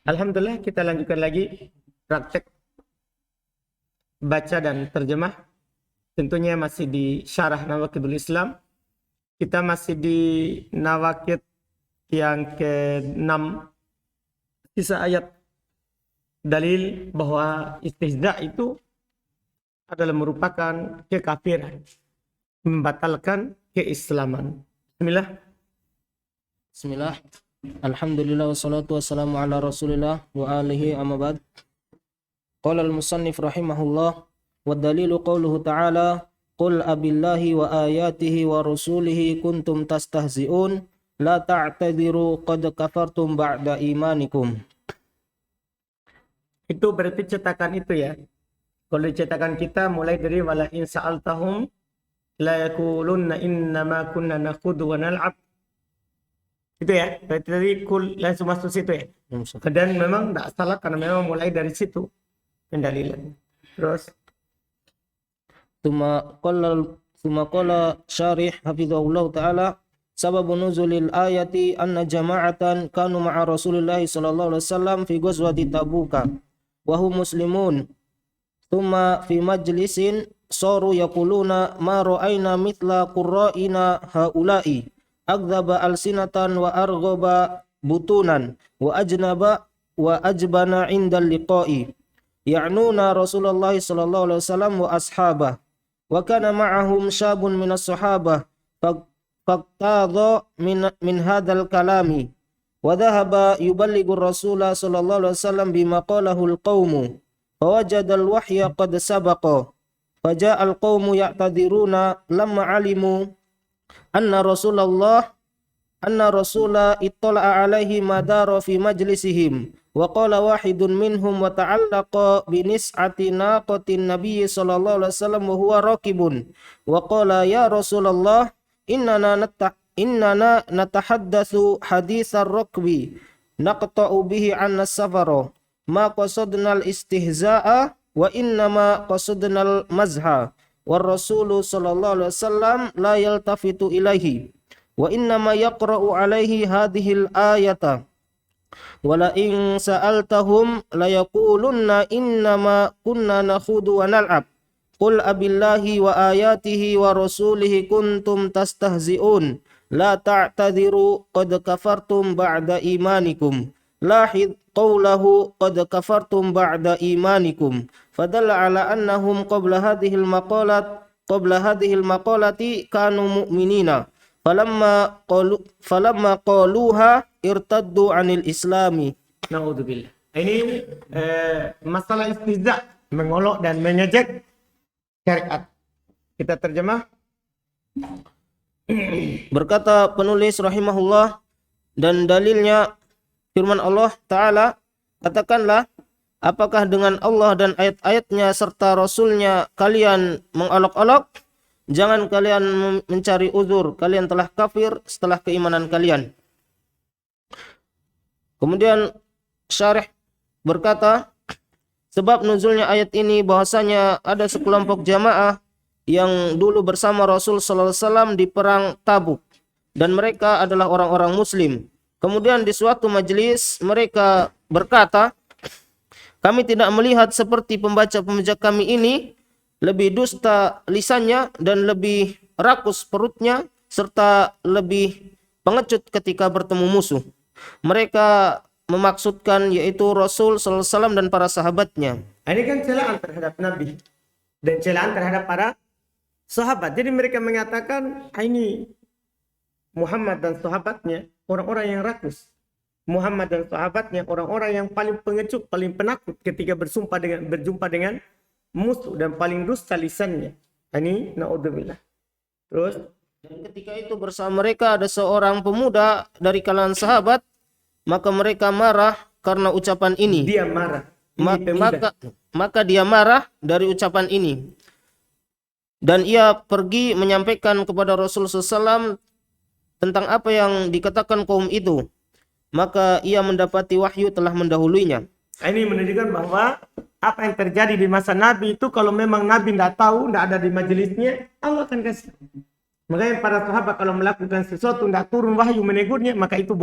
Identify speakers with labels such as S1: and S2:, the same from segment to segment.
S1: Alhamdulillah, kita lanjutkan lagi praktek baca dan terjemah. Tentunya masih di Syarah Nawaqidul Islam. Kita masih di Nawaqid yang ke-6, sisa ayat dalil bahwa istihza itu adalah merupakan kekafiran, membatalkan keislaman. Bismillah.
S2: Bismillah. Alhamdulillah wassalatu wassalamu ala Rasulillah wa alihi amma ba'd. Qala al-musannif rahimahullah wa dalilu qawluhu ta'ala qul abillahi wa ayatihi wa rasulihi kuntum tastahzi'un la ta'tadiru qad kafartum ba'da imanikum.
S1: Itu berarti cetakan itu ya. Kalau cetakan kita mulai dari wala in sa'altahum la yakulunna innama kunna nakhudu wa nal'ab. Itu ya. Berarti tadi kul langsung masuk situ ya. Dan memang tidak salah karena memang mulai dari situ pendalilan. Terus
S2: Thumma qala syarih hafizahullah ta'ala sababu nuzulil ayati anna jama'atan kanu ma'a Rasulillah sallallahu alaihi wasallam fi ghazwati Tabuka wa hum muslimun thumma fi majlisin saru yaquluna ma ra'ayna mithla qurra'ina haula'i agdzaba alsinatan wa arghaba butunan wa ajbana 'indal liqa'i ya'nuna Rasulullah sallallahu alaihi wasallam wa ashabah wa kana ma'ahum syabun minas sahabah faqtadha min hadzal kalami wa dhahaba yuballighu Rasulullah sallallahu alaihi wasallam bima qalahu al-qaumu fawajada al-wahya qad sabaqa faja'a al-qaumu ya'tadiruna lamma alimu anna Rasula ittala'a alaihi madara fi majlisihim wa qala wahidun minhum wa ta'allaqa bi nis'ati naqatin nabiyyi sallallahu alaihi wasallam wa huwa raqibun wa qala ya Rasulullah innana natahaddatsu haditsar raqbi naqta'u bihi 'anna safara ma qasadna al-istihza'a wa innama qasadna al-mazha war rasulu sallallahu alaihi wasallam la yaltafitu ilaihi wa innama yaqra'u alaihi hadhil ayata wala in sa'altahum la yaqulunna innama kunna nakhudu wa nal'ab qul abillahi wa ayatihi wa rasulihi kuntum tastahzi'un la ta'tadiru qad kafartum ba'da imanikum lahid qawlahu qad kafartum ba'da imanikum fadalla ala annahum qabla hadhil maqalati kanu mu'minina falamma qaluha irtaddu 'anil islami.
S1: naudzubillah. Ini masalah istihza, mengolok dan mengejek syariat. Kita terjemah.
S2: Berkata penulis rahimahullah, dan dalilnya firman Allah Ta'ala, katakanlah, apakah dengan Allah dan ayat-ayatnya serta Rasulnya kalian mengolok-olok? Jangan kalian mencari uzur, kalian telah kafir setelah keimanan kalian. Kemudian syarih berkata, sebab nuzulnya ayat ini bahwasanya ada sekelompok jamaah yang dulu bersama Rasul sallallahu alaihi wasallam di perang Tabuk, dan mereka adalah orang-orang muslim. Kemudian di suatu majelis mereka berkata, kami tidak melihat seperti pembaca-pembaca kami ini lebih dusta lisannya dan lebih rakus perutnya serta lebih pengecut ketika bertemu musuh. Mereka memaksudkan yaitu Rasul sallallahu alaihi wasallam dan para sahabatnya.
S1: Ini kan celaan terhadap Nabi dan celaan terhadap para sahabat. Jadi mereka mengatakan ini Muhammad dan sahabatnya orang-orang yang rakus. Muhammad dan sahabatnya orang-orang yang paling pengecut, paling penakut ketika berjumpa dengan musuh dan paling dusta lisannya. Ini naudzubillah. Terus
S2: Dan ketika itu bersama mereka ada seorang pemuda dari kalangan sahabat, maka mereka marah karena ucapan ini.
S1: dia marah. Ini pemuda.
S2: Maka dia marah dari ucapan ini. Dan ia pergi menyampaikan kepada Rasulullah SAW tentang apa yang dikatakan kaum itu. Maka ia mendapati wahyu telah mendahuluinya.
S1: Ini menunjukkan bahwa apa yang terjadi di masa Nabi itu kalau memang Nabi tidak tahu, tidak ada di majelisnya, Allah akan kasih. Makanya para sahabat kalau melakukan sesuatu tidak turun wahyu menegurnya, maka itu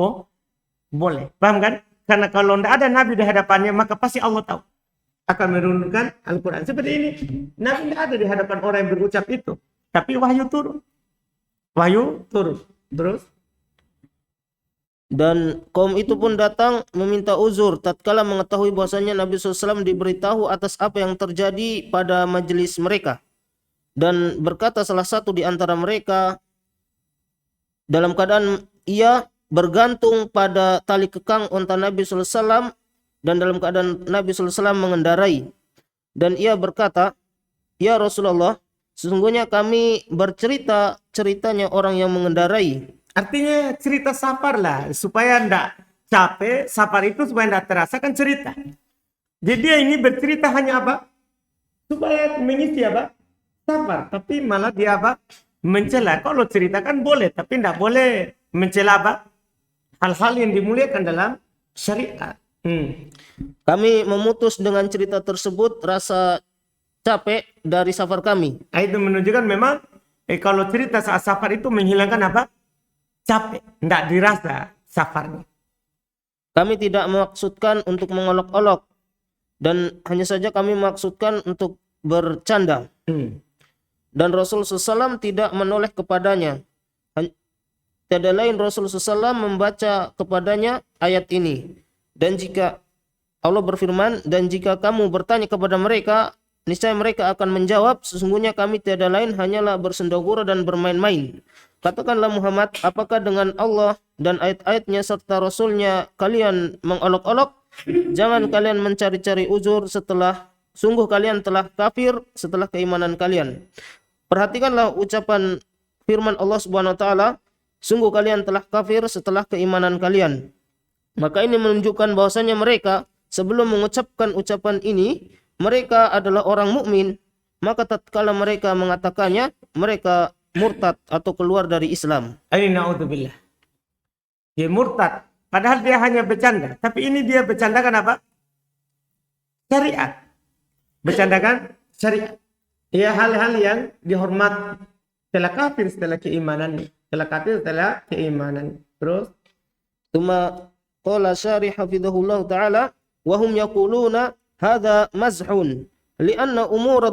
S1: boleh. Paham kan? Karena kalau tidak ada Nabi di hadapannya, maka pasti Allah tahu. Akan menurunkan Al-Quran. Seperti ini. Nabi tidak ada di hadapan orang yang berucap itu. Tapi wahyu turun. Wahyu turun. Terus?
S2: Dan kaum itu pun datang meminta uzur tatkala mengetahui bahwasanya Nabi SAW diberitahu atas apa yang terjadi pada majelis mereka. Dan berkata salah satu di antara mereka dalam keadaan ia bergantung pada tali kekang unta Nabi SAW dan dalam keadaan Nabi SAW mengendarai. Dan ia berkata, "Ya Rasulullah, sesungguhnya kami bercerita ceritanya orang yang mengendarai."
S1: Artinya cerita safar lah. Supaya tidak capek. Safar itu supaya tidak terasa kan cerita. Jadi dia ini bercerita hanya apa? Supaya mengisi apa? Safar. Tapi malah dia apa? Mencela. Kalau cerita kan boleh. Tapi tidak boleh mencela apa? Hal-hal yang dimuliakan dalam syariat.
S2: Kami memutus dengan cerita tersebut rasa capek dari safar kami.
S1: Itu menunjukkan memang kalau cerita saat safar itu menghilangkan apa? Capek. Tidak dirasa safarnya.
S2: Kami tidak maksudkan untuk mengolok-olok dan hanya saja kami maksudkan untuk bercanda. Dan Rasul SAW tidak menoleh kepadanya. Tiada lain Rasul SAW membaca kepadanya ayat ini. Dan jika Allah berfirman, dan jika kamu bertanya kepada mereka, niscaya mereka akan menjawab, sesungguhnya kami tiada lain hanyalah bersendagura dan bermain-main. Katakanlah Muhammad, apakah dengan Allah dan ayat-ayatnya serta Rasulnya kalian mengolok-olok? Jangan kalian mencari-cari uzur setelah sungguh kalian telah kafir setelah keimanan kalian. Perhatikanlah ucapan firman Allah Subhanahu wa taala, sungguh kalian telah kafir setelah keimanan kalian. Maka ini menunjukkan bahwasanya mereka sebelum mengucapkan ucapan ini, mereka adalah orang mukmin. Maka tatkala mereka mengatakannya, mereka murtad atau keluar dari Islam.
S1: Na'udzubillah. Dia murtad. Padahal dia hanya bercanda. Tapi ini dia bercandakan apa? Syariat. Bercandakan syariat. Ya hal-hal yang dihormat. Setelah kafir setelah keimanan. Setelah kafir setelah keimanan. Terus?
S2: Tuma qala syarih hafidhahullah ta'ala. Wahum yaquluna hadha mazhun. Lianna umur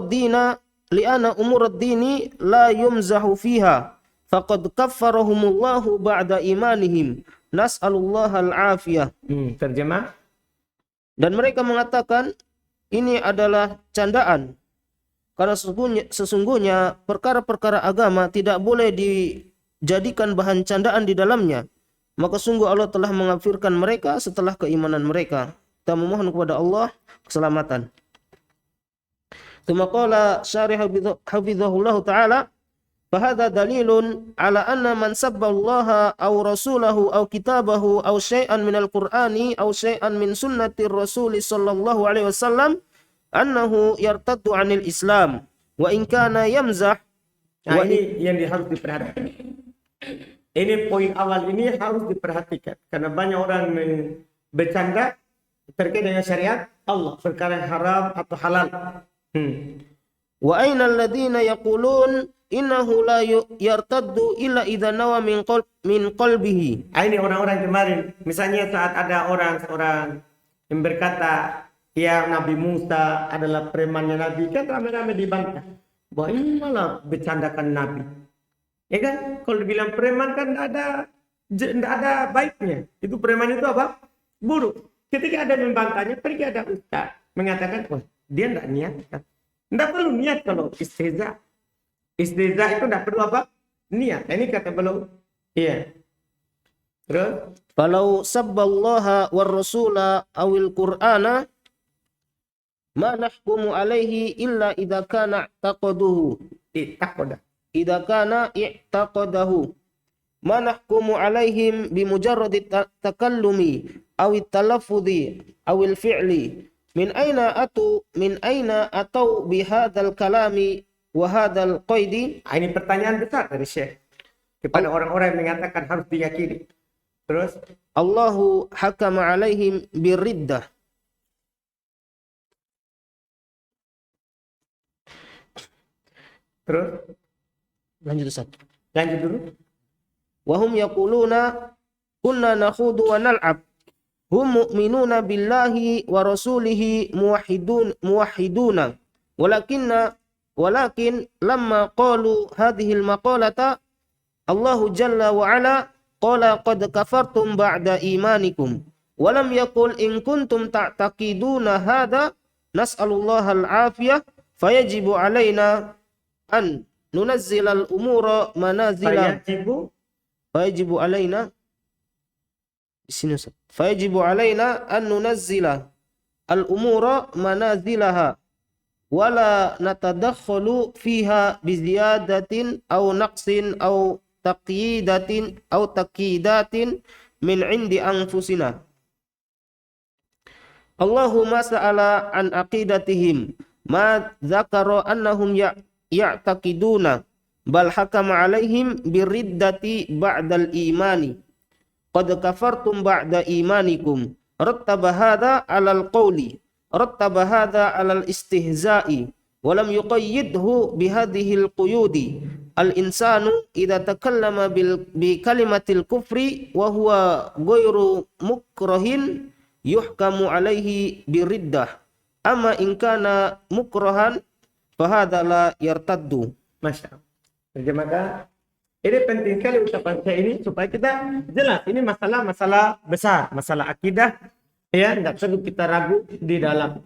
S2: ad-dini la yumzahu fiha faqad kaffarahumullahu ba'da imanihim nas'alullaha al-afiyah.
S1: Terjemah.
S2: Dan mereka mengatakan ini adalah candaan karena sesungguhnya perkara-perkara agama tidak boleh dijadikan bahan candaan di dalamnya, maka sungguh Allah telah mengkafirkan mereka setelah keimanan mereka. Kita memohon kepada Allah keselamatan. Tsumma qala syarih hafizahullah taala fahadha dalilun ala anna man sabba Allah aw rasulahu aw kitabahu aw syai'an min al-Qur'ani aw syai'an min sunnati Rasul sallallahu alaihi wasallam annahu yartaddu 'anil Islam wa in kana yamzah.
S1: Nah, ini yang harus diperhatikan. Ini poin awal ini harus diperhatikan karena banyak orang bercanda terkait dengan syariat Allah, perkara yang haram atau halal.
S2: Wa aina alladziina yaqulun innahu la yartaddu illa idza nawa min qalbihi.
S1: Ini orang-orang kemarin, misalnya saat ada seorang yang berkata, ya Nabi Musa adalah premannya Nabi, kan ramai-ramai dibantah bahwa ini malah bercandakan Nabi. Ya kan, kalau dibilang preman kan tidak ada baiknya. Itu preman itu apa? Buruk. Ketika ada yang membantahnya, pergi ada ustaz mengatakan, oh dia tidak niat. Tidak perlu niat kalau istihza. Istihza itu tidak perlu apa? Niat. Ini kata beliau. Iya. Terus?
S2: Falau sabballaha war rasula awil qur'ana ma nahkumu alaihi illa idza kana taqaduhu. Idza kana i'taqadahu. Ma nahkumu alaihim bimujarradi takallumi awit talaffudhi awil fi'li. Min aina atau bihadzal kalami wa hadzal qaidi.
S1: Ini pertanyaan besar dari Syekh kepada orang-orang yang mengatakan harus diyakini. Terus
S2: Allahu hakama alaihim birriddah.
S1: Terus
S2: Lanjut Ustaz.
S1: lanjut dulu.
S2: Wa hum yaquluna kunna nakhudu wa nal'ab. hum mu'minuna billahi wa rasulihi muwahhiduna walakin lamma qalu hadhihi al-maqalata Allahu jalla wa ala qala qad kafartum ba'da imanikum wa lam yaqul in kuntum ta'taqiduna hadha nas'alullaha al-afiyah fayajibu alaina an nunazzila al-umura manazila fayajibu alaina di sini Ustaz. Fayajibu alaina an nunazzila al-umura manazilaha wala natadakhalu fiha biziyadatin aw naqsin aw taqyidatin min indi anfusina. Allahumma sa'ala an aqidatihim ma dzakara annahum ya'taqiduna bal hakama alaihim biriddati ba'dal imani qad kafartum ba'da imanikum rattaba hadha 'alal qawli rattaba hadha 'alal istihza'i wa lam yuqayyidhu bihadhihi al-quyudi al-insanu idza takallama bi kalimatil kufri wa huwa ghairu mukrahin yuhkamu 'alaihi biriddah amma in kana mukrahan fa hadha la yartaddu.
S1: Masya Allah. Terjemahkan. Ini penting sekali ucapan saya ini supaya kita jelas ini masalah besar, masalah akidah ya, tidak perlu kita ragu di dalam.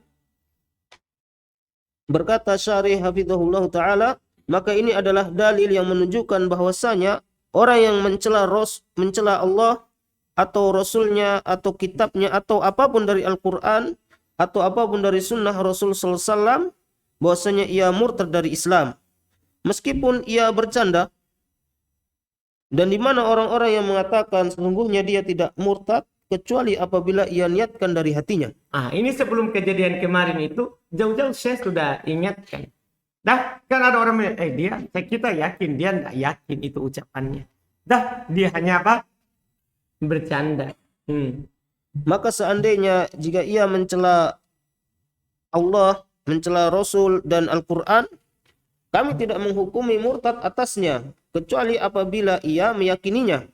S2: Berkata Syarih hafizahullah taala, maka ini adalah dalil yang menunjukkan bahwasanya orang yang mencela Allah atau Rasulnya atau kitabnya atau apapun dari Al-Quran atau apapun dari sunnah Rasul sallallahu alaihi wasallam, bahwasanya ia murtad dari Islam meskipun ia bercanda. Dan di mana orang-orang yang mengatakan sesungguhnya dia tidak murtad kecuali apabila ia niatkan dari hatinya.
S1: Ini sebelum kejadian kemarin itu jauh-jauh saya sudah ingatkan. Dah kan ada orang kita yakin dia tidak yakin itu ucapannya. Dah dia hanya apa? Bercanda.
S2: Maka seandainya jika ia mencela Allah, mencela Rasul dan Al-Quran, kami tidak menghukumi murtad atasnya kecuali apabila ia meyakininya.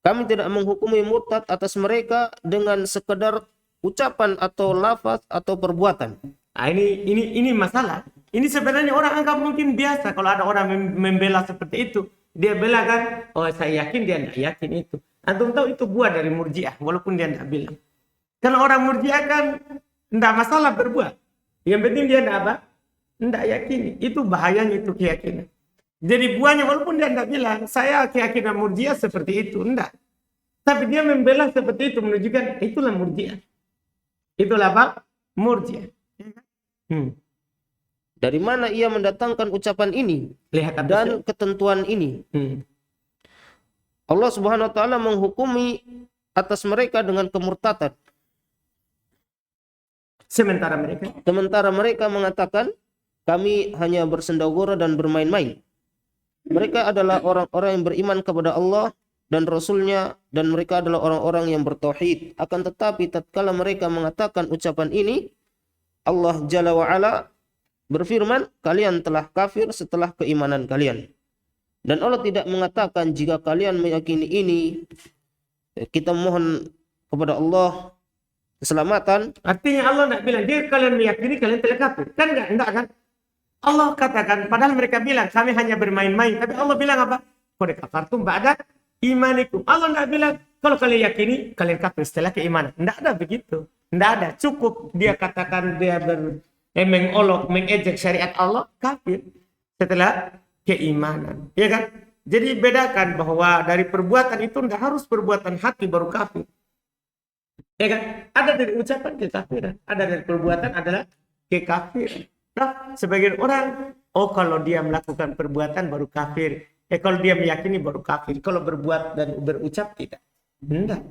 S2: Kami tidak menghukumi murtad atas mereka dengan sekedar ucapan atau lafaz atau perbuatan.
S1: Ini masalah. Ini sebenarnya orang anggap mungkin biasa kalau ada orang membela seperti itu. Dia bela kan, oh saya yakin dia tidak yakin itu. Antum tahu itu buah dari Murji'ah walaupun dia tidak bilang. Karena orang Murji'ah kan tidak masalah berbuat. Yang penting dia tidak apa? Tidak yakini. Itu bahayanya itu keyakinan. Jadi buahnya walaupun dia tidak bilang, saya keyakinan Murji'ah seperti itu. Tidak. Tapi dia membela seperti itu menunjukkan itulah Murji'ah. Itulah apa? Murji'ah.
S2: Dari mana ia mendatangkan ucapan ini dan ketentuan ini? Allah Subhanahu wa taala menghukumi atas mereka dengan kemurtadan.
S1: Sementara mereka
S2: mengatakan kami hanya bersendagora dan bermain-main. Mereka adalah orang-orang yang beriman kepada Allah dan Rasulnya, dan mereka adalah orang-orang yang bertauhid. Akan tetapi tatkala mereka mengatakan ucapan ini, Allah Jalla wa'ala berfirman, kalian telah kafir setelah keimanan kalian. Dan Allah tidak mengatakan jika kalian meyakini ini, kita mohon kepada Allah keselamatan.
S1: Artinya Allah tidak bilang, jika kalian meyakini kalian telah kafir. Kan enggak kan? Allah katakan, padahal mereka bilang kami hanya bermain-main. Tapi Allah bilang apa? Qad kafartum ba'da imanikum. Allah tidak bilang, kalau kalian yakini kalian kafir setelah keimanan. Tidak ada begitu. Tidak ada. Cukup dia katakan dia mengolok, mengejek syariat Allah, kafir setelah keimanan. Ya kan? Jadi bedakan bahwa dari perbuatan itu tidak harus perbuatan hati baru kafir. Ya kan? Ada dari ucapan kekafiran, ada dari perbuatan adalah kekafiran. Nah, sebagian orang, kalau dia melakukan perbuatan baru kafir. Kalau dia meyakini baru kafir. Kalau berbuat dan berucap tidak. Tidak.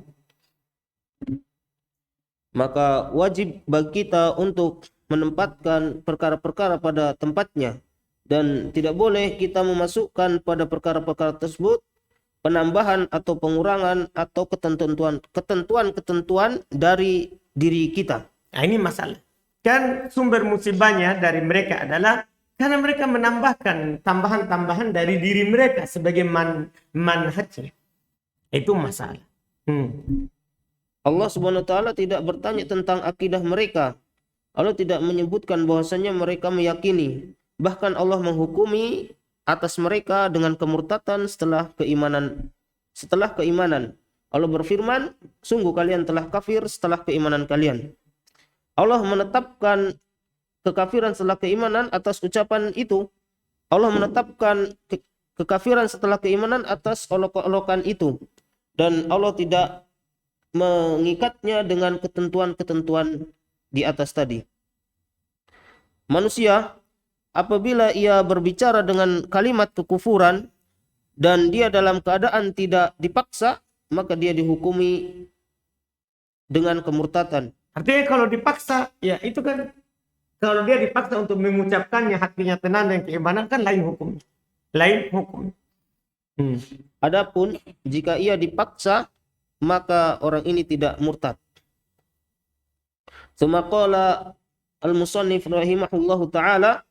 S2: Maka wajib bagi kita untuk menempatkan perkara-perkara pada tempatnya. Dan tidak boleh kita memasukkan pada perkara-perkara tersebut penambahan atau pengurangan atau ketentuan-ketentuan dari diri kita.
S1: Ini masalah. Kan sumber musibahnya dari mereka adalah karena mereka menambahkan tambahan-tambahan dari diri mereka sebagai manhaj. Itu masalah.
S2: Allah Subhanahu wa taala tidak bertanya tentang akidah mereka. Allah tidak menyebutkan bahwasanya mereka meyakini. Bahkan Allah menghukumi atas mereka dengan kemurtatan setelah keimanan. Allah berfirman, sungguh kalian telah kafir setelah keimanan kalian. Allah menetapkan kekafiran setelah keimanan atas ucapan itu. Allah menetapkan kekafiran setelah keimanan atas olok-olokan itu. Dan Allah tidak mengikatnya dengan ketentuan-ketentuan di atas tadi. Manusia, apabila ia berbicara dengan kalimat kekufuran dan dia dalam keadaan tidak dipaksa, maka dia dihukumi dengan kemurtatan.
S1: Artinya kalau dipaksa, ya itu kan, kalau dia dipaksa untuk mengucapkannya hatinya tenang dan keimanan kan lain hukum.
S2: Adapun jika ia dipaksa, maka orang ini tidak murtad. Sumaqala al-musannif rahimahullahu ta'ala,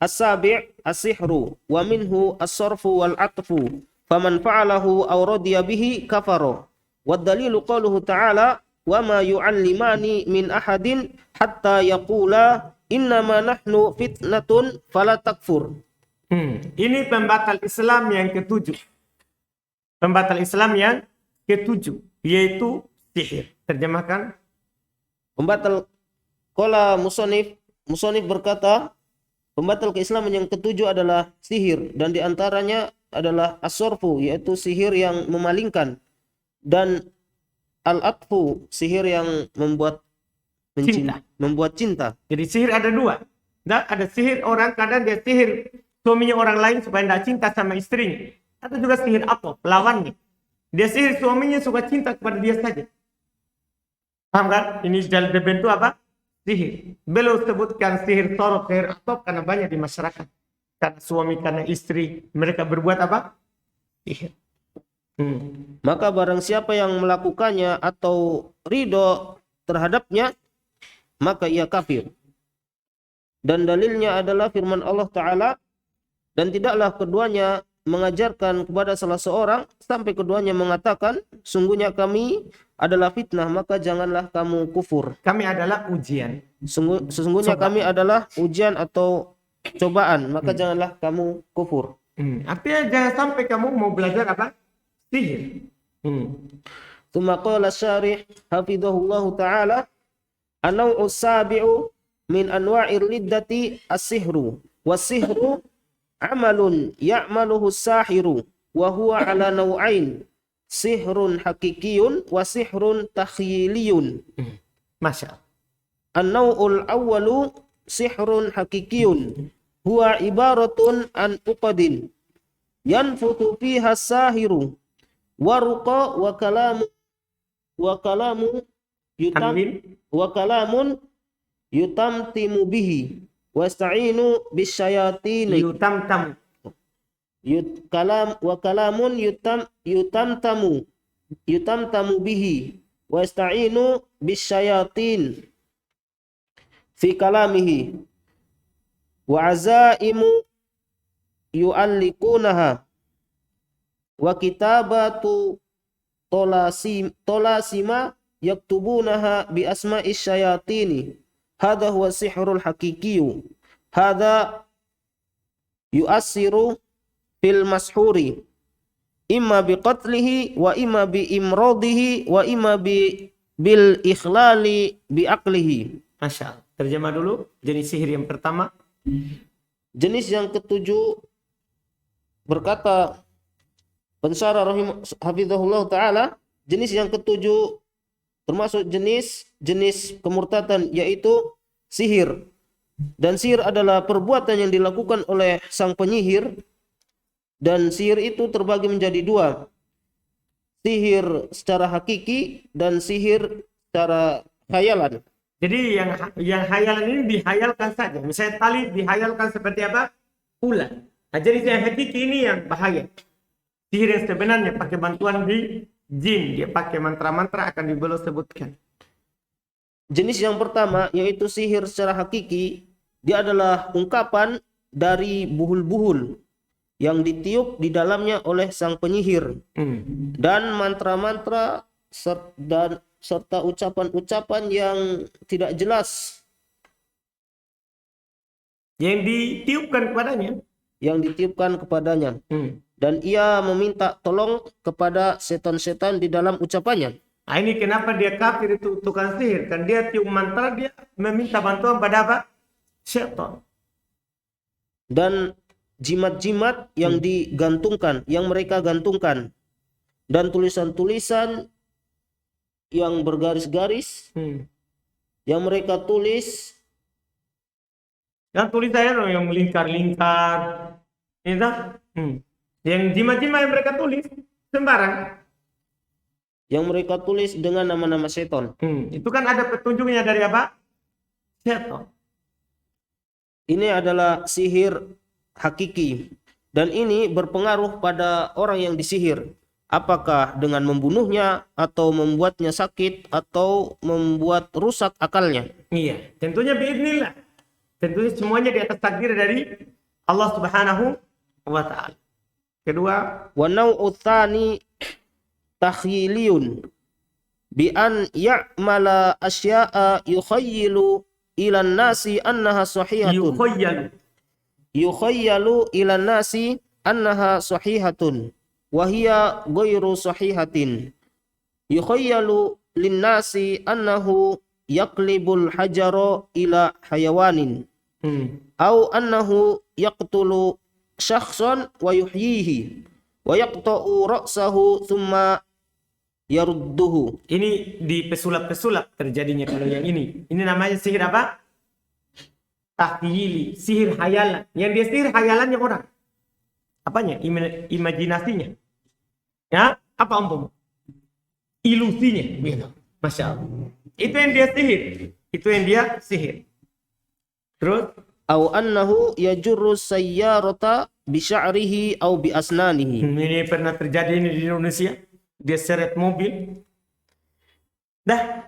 S2: as-sabi' as-sihru wa minhu as-sarfu wal-atfu faman fa'alahu aw radiya bihi kafara. Wad dalilu qauluhu ta'ala wa ma yu'allimani min ahadin hatta yaqula innama nahnu fitnatun fala takfur.
S1: Ini pembatal Islam yang ketujuh. Pembatal Islam yang ketujuh, yaitu sihir. Terjemahkan.
S2: Pembatal, qala musannif berkata, pembatal keislaman yang ketujuh adalah sihir, dan diantaranya adalah as-sarfu, yaitu sihir yang memalingkan, dan al-atfu, sihir yang membuat cinta.
S1: Jadi sihir ada dua. Ada sihir orang, kadang dia sihir suaminya orang lain supaya tidak cinta sama istrinya. Atau juga sihir apa? Lawannya. Dia sihir suaminya suka cinta kepada dia saja. Paham kan? Ini dalam bentuk apa? Sihir. Beliau sebutkan sihir sorok, sihir atop karena banyak di masyarakat. Karena suami, karena istri, mereka berbuat apa? Sihir.
S2: Maka barang siapa yang melakukannya atau ridho terhadapnya, maka ia kafir. Dan dalilnya adalah firman Allah Ta'ala, dan tidaklah keduanya mengajarkan kepada salah seorang sampai keduanya mengatakan, sungguhnya kami adalah fitnah, maka janganlah kamu kufur.
S1: Kami adalah ujian.
S2: Sesungguhnya kami adalah ujian atau cobaan, maka janganlah kamu kufur.
S1: Artinya jangan sampai kamu mau belajar apa? Sihir.
S2: Tsumma qala syarih hafizahullahu ta'ala, an-naw'u sabi'u min anwa'ir liddati as-sihru. Was-sihru amalun ya'maluhu as-sahiru wa huwa ala naw'ain, sihrun hakikiyun wa sihrun takhyiliyun.
S1: Masya Allah.
S2: An-naw'ul awwalu sihrun hakikiyun huwa ibaratun an uqadin yanfutu fiha as-sahiru wa ruqa wa kalamun yutamtimu bihi wasta'inu bisyayatini kalamun yutamtamu bihi wasta'inu bisyayatin fi kalamihi wa azaimu yu'allikunaha wa kitabatu tolasima yaktubunaha bi asma'i syayatini. Hadha huwa sihrul hakikiyu. Hadha yu'assiru fil mashuri imma bi qatlihi wa imma bi imradihi wa imma bil ikhlali bi aqlihi.
S1: Masya Allah. Terjemah dulu jenis sihir yang pertama.
S2: Jenis yang ketujuh, berkata pensyarah hafizahullah ta'ala, jenis yang ketujuh termasuk jenis kemurtadan, yaitu sihir. Dan sihir adalah perbuatan yang dilakukan oleh sang penyihir, dan sihir itu terbagi menjadi dua. Sihir secara hakiki dan sihir secara khayalan.
S1: Jadi yang hayalan ini dihayalkan saja. Misalnya tali dihayalkan seperti apa? Ular. Nah, jadi yang hakiki ini yang bahaya. Sihir yang sebenarnya pakai bantuan di jin, dia pakai mantra-mantra, akan beliau sebutkan.
S2: Jenis yang pertama yaitu sihir secara hakiki, dia adalah ungkapan dari buhul-buhul yang ditiup di dalamnya oleh sang penyihir, dan mantra-mantra serta ucapan-ucapan yang tidak jelas
S1: yang ditiupkan kepadanya.
S2: Dan ia meminta tolong kepada setan-setan di dalam ucapannya.
S1: Nah, ini kenapa dia kafir itu tukang sihir. Kan dia tiup mantra, dia meminta bantuan pada apa? Setan.
S2: Dan jimat-jimat yang digantungkan, yang mereka gantungkan. Dan tulisan-tulisan yang bergaris-garis yang mereka tulis.
S1: Yang tulisannya yang melingkar-lingkar. Itu. Yang jimat-jimat yang mereka tulis sembarang.
S2: Yang mereka tulis dengan nama-nama setan.
S1: Itu kan ada petunjuknya dari apa? Setan.
S2: Ini adalah sihir hakiki. Dan ini berpengaruh pada orang yang disihir. Apakah dengan membunuhnya, atau membuatnya sakit, atau membuat rusak akalnya.
S1: Iya, tentunya biidznillah. Tentunya semuanya di atas takdir dari Allah Subhanahu wa ta'ala. Kedua,
S2: Wa naw'u tsani takhyiliyun bi an ya'mala asya'a yukhayyilu ila nasi annaha sahihatun. Yukhayyalu ila nasi annaha sahihatun wa hiya ghairu sahihatin. Yukhayyalu linnasi annahu yaqlibul hajara ila hayawanin au annahu yaqtulu syakhsan wa yuhyihi wa yaqta'u ra'sahu thumma yarudduhu.
S1: ini di pesulap-pesulap terjadinya kalau yang ini. Ini namanya sihir apa? Takhyili, sihir hayalan. Yang dia sihir hayalannya orang. Apanya? Imajinasinya. Ya, apa umpama? Ilusinya, gitu. Masya Allah. Itu yang dia sihir. Itu yang dia sihir. Terus,
S2: Au annahu yajurru sayyarata bi sya'rihi au bi asnanihi.
S1: ini pernah terjadi ini di Indonesia. Dia seret mobil. Dah.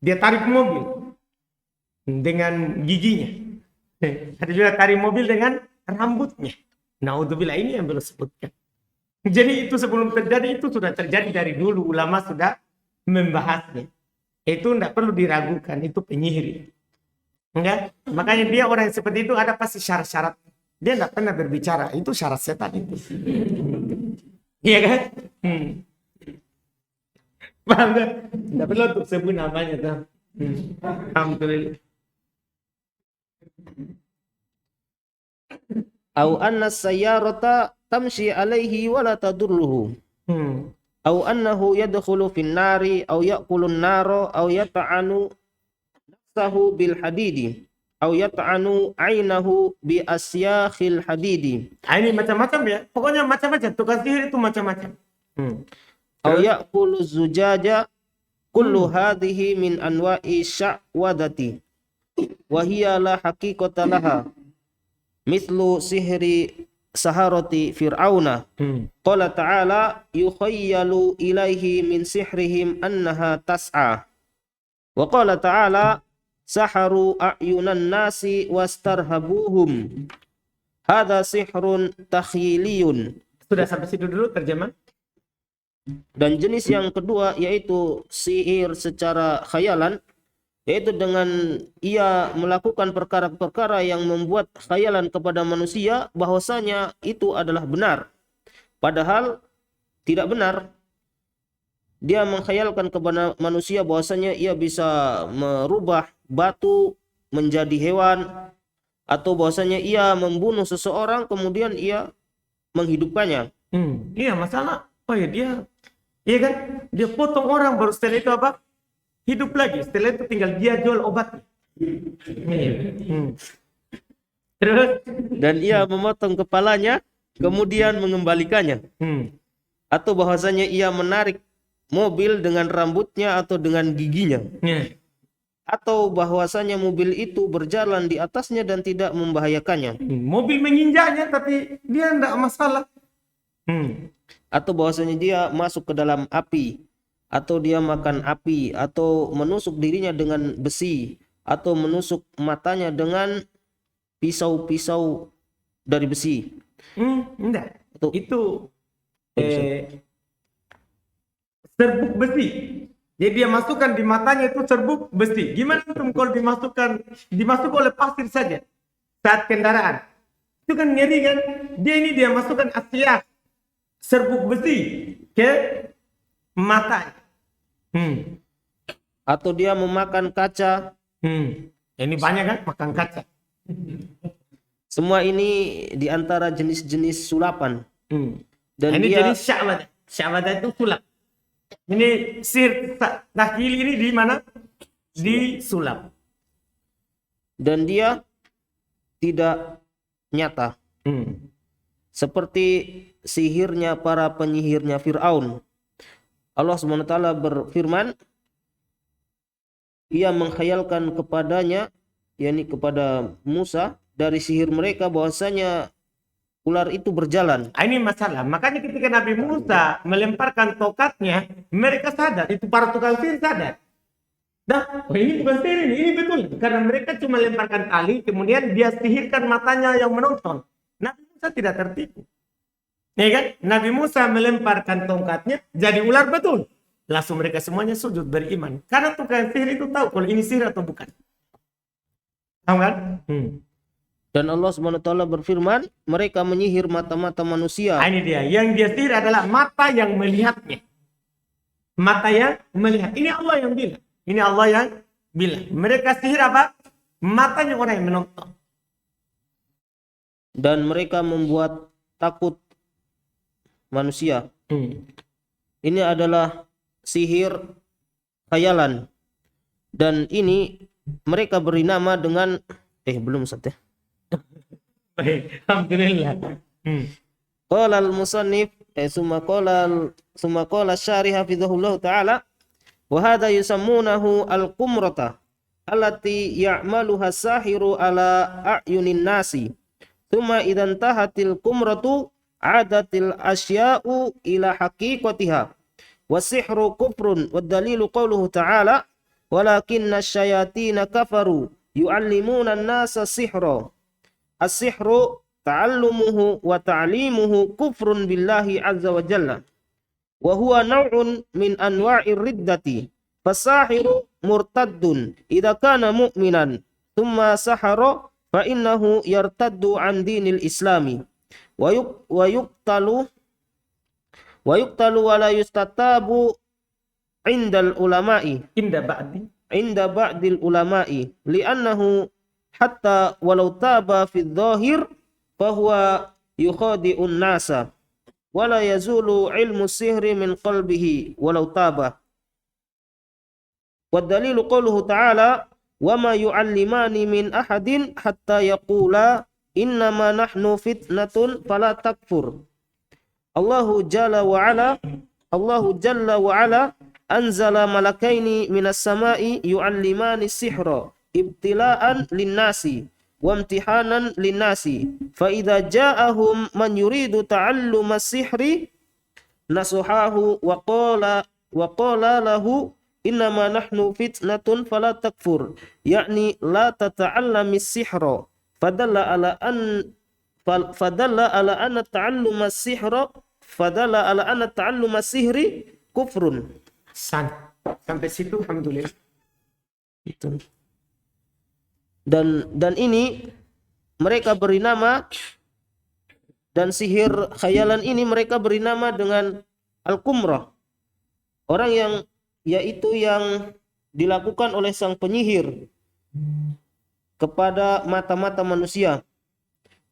S1: Dia tarik mobil dengan giginya. Ada juga tarik mobil dengan rambutnya. Naudzubillah, ini yang belum sebutkan. Jadi itu sebelum terjadi, itu sudah terjadi dari dulu. Ulama sudah membahasnya. Itu tidak perlu diragukan. Itu penyihir. Enggak? Makanya dia orang yang seperti itu ada pasti syarat-syarat. Dia tidak pernah berbicara. Itu syarat setan itu. Iya kan? Paham kan? Tidak perlu untuk sebut namanya. Alhamdulillah.
S2: Au anna sayyarata tamshi alaihi wa la tadurruhu. Au annahu yadkhulu fin nari au ya'kulun naro au yata'anu nafsahu bil hadidi au yata'anu ainahu bi asyakhil hadidi.
S1: Ini macam-macam ya. Pokoknya macam-macam. Tukang sihir itu macam-macam.
S2: Au ya'kulu zujaja kullu hadhihi min anwa'i sya'wadati wa hiya la haqiqata laha. Mithlu sihri saharati fir'auna. Qala ta'ala yukhayyalu ilaihi min sihrihim annaha tas'a. Wa qala ta'ala saharu a'yunan nasi wastarhabuhum. Hadha sihrun takhyiliyun.
S1: Sudah sampai situ dulu terjemah.
S2: Dan jenis yang kedua yaitu sihir secara khayalan, yaitu dengan ia melakukan perkara-perkara yang membuat khayalan kepada manusia bahwasanya itu adalah benar. Padahal tidak benar. Dia mengkhayalkan kepada manusia bahwasanya ia bisa merubah batu menjadi hewan, atau bahwasanya ia membunuh seseorang kemudian ia menghidupkannya.
S1: Iya, masalah. Oh ya, iya kan? Dia potong orang baru setelah itu apa? Hidup lagi. Setelah itu tinggal dia jual obat. Terus?
S2: Dan ia memotong kepalanya kemudian mengembalikannya. Atau bahwasanya ia menarik mobil dengan rambutnya atau dengan giginya. Atau bahwasanya mobil itu berjalan di atasnya dan tidak membahayakannya.
S1: Mobil menginjaknya tapi dia tidak masalah.
S2: Atau bahwasanya dia masuk ke dalam api, atau dia makan api, atau menusuk dirinya dengan besi, atau menusuk matanya dengan pisau-pisau dari besi.
S1: Enggak.
S2: Itu
S1: serbuk besi. Jadi dia masukkan di matanya itu serbuk besi. Gimana tuh kalau dimasuk oleh pasir saja saat kendaraan? Itu kan ngeri kan? Dia masukkan asyak serbuk besi ke matanya.
S2: Atau dia memakan kaca.
S1: Ini banyak kan makan kaca.
S2: Semua ini di antara jenis-jenis sulapan. Dan
S1: Ini
S2: dia
S1: jadi sya'wadah. Sya'wadah itu sulap. Ini sir takhili ini di mana? Di sulap.
S2: dan dia tidak nyata. Seperti sihirnya para penyihirnya Fir'aun. Allah SWT berfirman, ia mengkhayalkan kepadanya, yakni kepada Musa, dari sihir mereka bahwasanya ular itu berjalan.
S1: Ini masalah. Makanya ketika Nabi Musa melemparkan tokatnya, mereka sadar, itu para tukang sihir sadar. Nah, ini bukan sihir ini betul. Karena mereka cuma lemparkan tali, kemudian dia sihirkan matanya yang menonton. Nabi Musa tidak tertipu. Ya kan? Nabi Musa melemparkan tongkatnya, jadi ular betul. Langsung mereka semuanya sujud beriman. Karena tukang sihir itu tahu kalau ini sihir atau bukan. Tahu kan?
S2: Dan Allah SWT berfirman, mereka menyihir mata-mata manusia.
S1: Ini dia. Yang dia sihir adalah mata yang melihatnya. Mata yang melihat. Ini Allah yang bilang. Ini Allah yang bilang. Mereka sihir apa? Matanya orang yang menonton.
S2: Dan mereka membuat takut manusia. Ini adalah sihir khayalan. Dan ini mereka beri nama dengan belum Ustaz ya.
S1: Baik, alhamdulillah.
S2: Qala al-musannif summa qala syarih hafizahullah taala wa hadha yusammunahu al-qumrata allati ya'maluha sahiru ala a'yunin nasi thumma idan tahatil qumratu adatil asya'u ila haqiqatiha wasihru kufrun wad dalilu qawluhu ta'ala walakinna syayatina kafaru yu'allimuna an-nasa sihra. As-sihru ta'allumuhu wa ta'limuhu kufrun billahi azza wa jalla. Wa huwa naw'un min anwa'ir riddati. Fasahiru murtaddun idza kana mu'minan thumma sahara fa innahu yartaddu an dinil islami. Wa yuqtalu wa la yustatabu indal ulama'i. Inda ba'dil ulama'i li'annahu hatta walau taba fi dhahir fahuwa yukhadi'un nasa wala yazulu ilmu sihri min qalbihi walau taba. Wad dalilu qawluhu ta'ala wama yu'allimani min ahadin hatta yaqula innama nahnu fitnatun fala takfur. Allahu jalla wa ala anzala malakaini minas sama'i yu'allimani sihra ibtila'an linnasi wa imtihanan linnasi fa idza ja'ahum man yuridu ta'alluma sihri nasuhahu wa qala lahu innama nahnu fitnatun fala takfur yakni la tata'allami sihra fadalla ala anna ta'alluma sihri kufrun.
S1: Sampai situ alhamdulillah.
S2: Itu. Dan ini mereka beri nama, dan sihir khayalan ini mereka beri nama dengan al-qumrah. Orang yang yaitu yang dilakukan oleh sang penyihir kepada mata-mata manusia.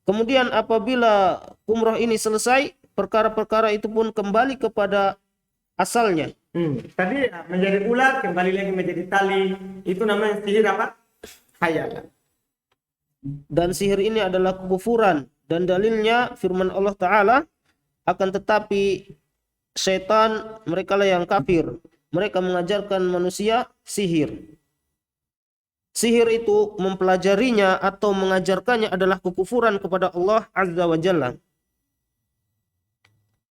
S2: Kemudian apabila qumrah ini selesai, perkara-perkara itu pun kembali kepada asalnya.
S1: Tadi menjadi ular, kembali lagi menjadi tali. Itu namanya sihir apa? Khayalan.
S2: Dan sihir ini adalah kekufuran, dan dalilnya firman Allah Ta'ala, akan tetapi setan mereka lah yang kafir, mereka mengajarkan manusia sihir. Sihir itu mempelajarinya atau mengajarkannya adalah kekufuran kepada Allah Azza wa Jalla,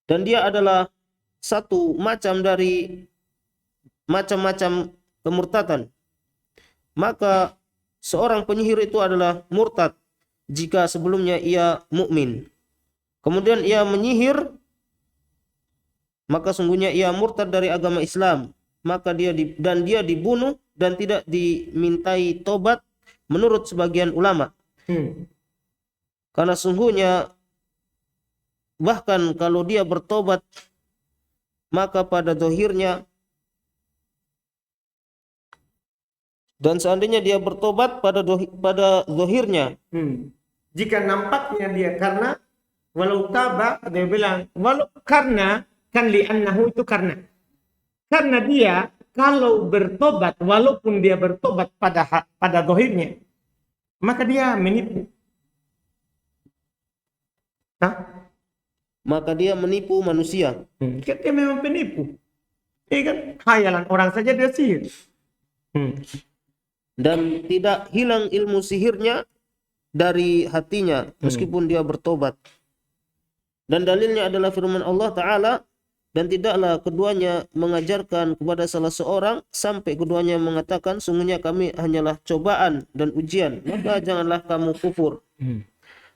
S2: dan dia adalah satu macam dari macam-macam kemurtadan. Maka seorang penyihir itu adalah murtad jika sebelumnya ia mukmin. Kemudian ia menyihir, maka sungguhnya ia murtad dari agama Islam. maka dia dibunuh dan tidak dimintai tobat menurut sebagian ulama. Karena sungguhnya bahkan kalau dia bertobat, maka pada zahirnya, dan seandainya dia bertobat pada zahirnya,
S1: jika nampaknya dia, karena walau taba, dia bilang walau, karena kan li'annahu itu karena dia kalau bertobat, walaupun dia bertobat pada zahirnya, maka dia menipu.
S2: Maka dia menipu manusia.
S1: Kan dia memang penipu. Kan khayalan orang saja dia sihir.
S2: Dan tidak hilang ilmu sihirnya dari hatinya meskipun dia bertobat. Dan dalilnya adalah firman Allah Ta'ala, dan tidaklah keduanya mengajarkan kepada salah seorang sampai keduanya mengatakan, sungguhnya kami hanyalah cobaan dan ujian, maka janganlah kamu kufur.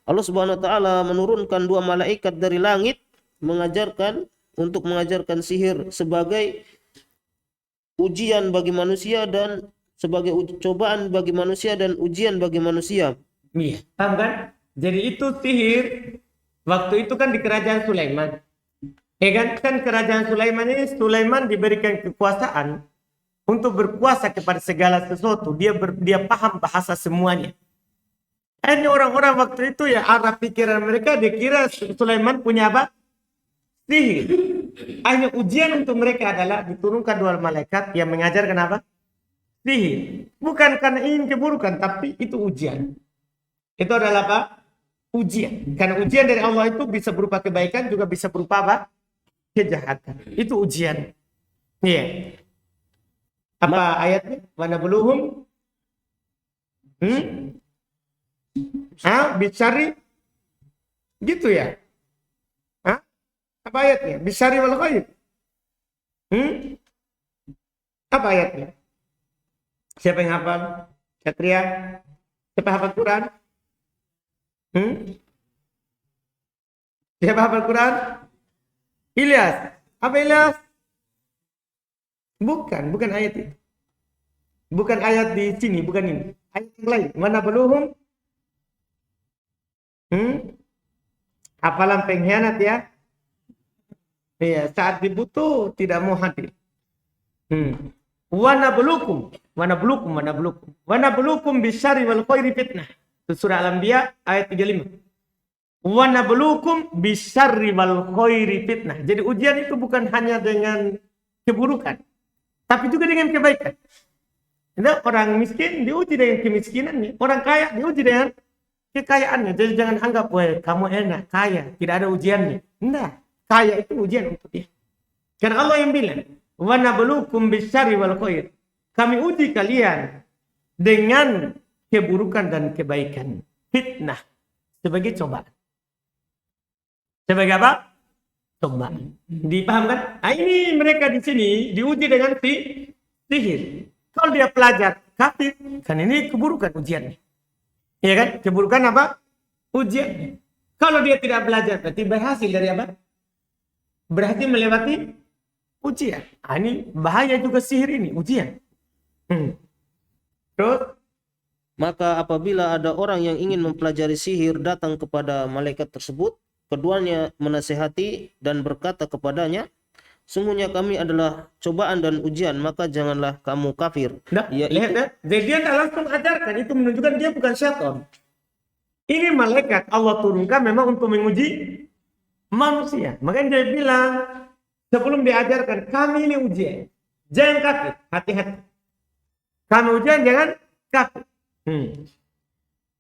S2: Allah Subhanahu wa taala menurunkan 2 malaikat dari langit untuk mengajarkan sihir sebagai ujian bagi manusia dan sebagai cobaan bagi manusia dan ujian bagi manusia.
S1: Iya, paham kan? Jadi itu sihir waktu itu kan di kerajaan Sulaiman. Kan kerajaan Sulaiman ini, Sulaiman diberikan kekuasaan untuk berkuasa kepada segala sesuatu. Dia paham bahasa semuanya. Ini orang-orang waktu itu ya, arah pikiran mereka, dia kira Sulaiman punya apa? Sihir. Hanya ujian untuk mereka adalah diturunkan 2 malaikat yang mengajarkan apa? Sihir. Bukan karena ingin keburukan, tapi itu ujian. Itu adalah apa? Ujian. Karena ujian dari Allah itu bisa berupa kebaikan, juga bisa berupa apa? Kejahatan. Itu ujian. Iya. Apa ayatnya? Wa nabluhum bisyari gitu ya? Apa ayatnya? Bisyari wal khair. Apa ayatnya? Siapa yang hafal? Satria? Siapa hafal Quran? Siapa hafal Quran? Ilyas. Apa Ilyas? Bukan ayat itu. Bukan ayat di sini, bukan ini. Ayat yang lain. Mana beluhum? Hafalan pengkhianat ya. Iya, saat dibutuh tidak mau hadir. Wa nabluukum bisyarri wal khairi fitnah. Itu surah Al-Anbiya ayat 35. Wa nabluukum bisyarri wal khairi fitnah. Jadi ujian itu bukan hanya dengan keburukan, tapi juga dengan kebaikan. Nah, orang miskin diuji dengan kemiskinannya, orang kaya diuji dengan kekayaannya. Jadi jangan anggap, wah kamu enak, kaya, tidak ada ujiannya. Enggak, kaya itu ujian untuk dia. Karena Allah yang bilang, wa nabluukum bisyarri wal khair. Kami uji kalian dengan keburukan dan kebaikan. Fitnah sebagai cobaan. Sebagai apa? Cobaan. Dipahamkan? Nah, ini mereka di sini diuji dengan sihir. Kalau dia pelajar kafir, kan ini keburukan ujiannya. Iya kan? Keburukan apa? Ujian. Kalau dia tidak belajar, berarti berhasil dari apa? Berarti melewati ujian. Nah, ini bahaya juga sihir ini, ujian. Terus?
S2: Maka apabila ada orang yang ingin mempelajari sihir datang kepada malaikat tersebut, keduanya menasihati dan berkata kepadanya, sungguhnya kami adalah cobaan dan ujian, maka janganlah kamu kafir.
S1: Nah, lihat. Jadi dia tidak langsung ajarkan, itu menunjukkan dia bukan syaitan. Ini malaikat Allah turunkan memang untuk menguji manusia. Makanya dia bilang, sebelum diajarkan, kami ini ujian. Jangan kafir, hati-hati. Kami ujian, jangan kafir.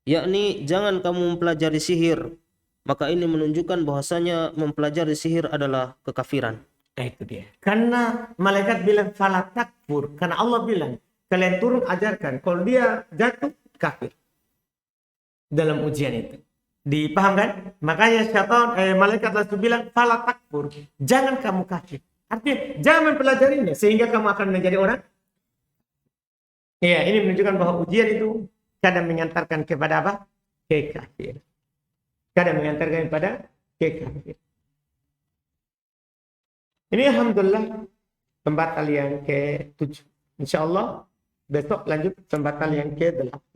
S2: Yakni jangan kamu mempelajari sihir. Maka ini menunjukkan bahwasanya mempelajari sihir adalah kekafiran.
S1: Nah itu dia. Karena malaikat bilang fala takfur. Karena Allah bilang kalian turun ajarkan. Kalau dia jatuh kafir dalam ujian itu. Dipahamkan? Makanya malaikat langsung bilang fala takfur. Jangan kamu kafir. Artinya jangan mempelajarinya sehingga kamu akan menjadi orang. Ya, ini menunjukkan bahwa ujian itu kadang mengantarkan kepada apa? Kekafir. Kadang mengantarkan kepada kekafir. Ini alhamdulillah pembatal yang ke-7. Insya Allah besok lanjut pembatal yang ke-8.